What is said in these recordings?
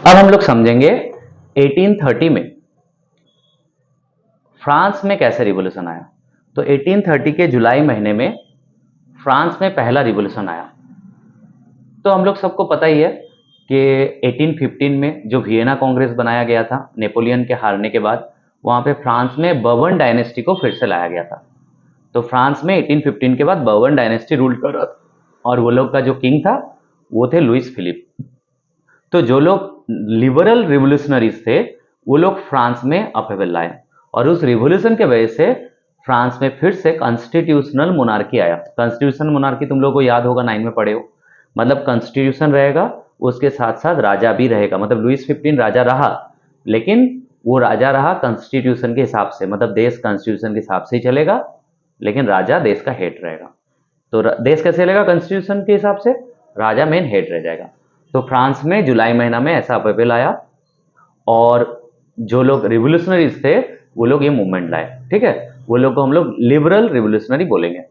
अब हम लोग समझेंगे 1830 में फ्रांस में कैसे रिवॉल्यूशन आया। तो 1830 के जुलाई महीने में फ्रांस में पहला रिवॉल्यूशन आया। तो हम लोग सबको पता ही है कि 1815 में जो वियना कांग्रेस बनाया गया था नेपोलियन के हारने के बाद, वहां पे फ्रांस में बर्बन डायनेस्टी को फिर से लाया गया था। तो फ्रांस में 1815 के बाद बर्बन डायनेस्टी रूल कर रहा था और वो लोग का जो किंग था वो थे लुइस फिलिप। तो जो लोग लिबरल रिवोल्यूशनरीज थे वो लोग फ्रांस में अपहेबल लाए और उस रिवोल्यूशन के वजह से फ्रांस में फिर से कॉन्स्टिट्यूशनल मोनार्की आया। कॉन्स्टिट्यूशनल मोनार्की तुम लोगों को याद होगा, 9 में पढ़े हो। मतलब कॉन्स्टिट्यूशन रहेगा, उसके साथ साथ राजा भी रहेगा। मतलब लुइस 15 राजा रहा, लेकिन वो राजा रहा कॉन्स्टिट्यूशन के हिसाब से, मतलब देश कॉन्स्टिट्यूशन के हिसाब से ही चलेगा, लेकिन राजा देश का हेड रहेगा। तो देश कैसे चलेगा कॉन्स्टिट्यूशन के हिसाब से? राजा मेन हेड रह जाएगा। तो फ्रांस में जुलाई महीना में ऐसा अपहेबल आया और जो लोग रिवोल्यूशनरीज थे वो लोग ये मूवमेंट लाए, ठीक है। वो लोग को हम लोग लिबरल रिवोल्यूशनरी बोलेंगे।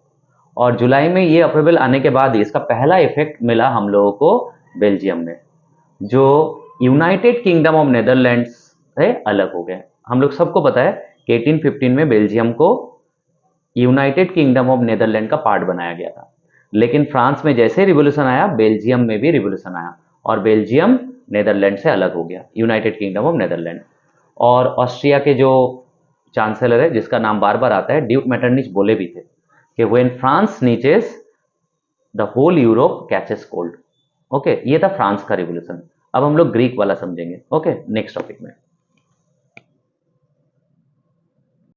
और जुलाई में ये अपहेबल आने के बाद इसका पहला इफेक्ट मिला हम लोगों को बेल्जियम में, जो यूनाइटेड किंगडम ऑफ नेदरलैंड्स से अलग हो गए। हम लोग सबको पता है कि 1815 में बेल्जियम को यूनाइटेड किंगडम ऑफ नेदरलैंड का पार्ट बनाया गया था, लेकिन फ्रांस में जैसे रिवोल्यूशन आया बेल्जियम में भी रिवोल्यूशन आया और बेल्जियम नेदरलैंड से अलग हो गया, यूनाइटेड किंगडम ऑफ नेदरलैंड। और ऑस्ट्रिया के जो चांसलर है जिसका नाम बार बार आता है, ड्यूक मेटरनिच, बोले भी थे कि when France sneezes the whole Europe catches cold. Okay, ये था फ्रांस का रिवोल्यूशन। अब हम लोग ग्रीक वाला समझेंगे। ओके, नेक्स्ट टॉपिक में।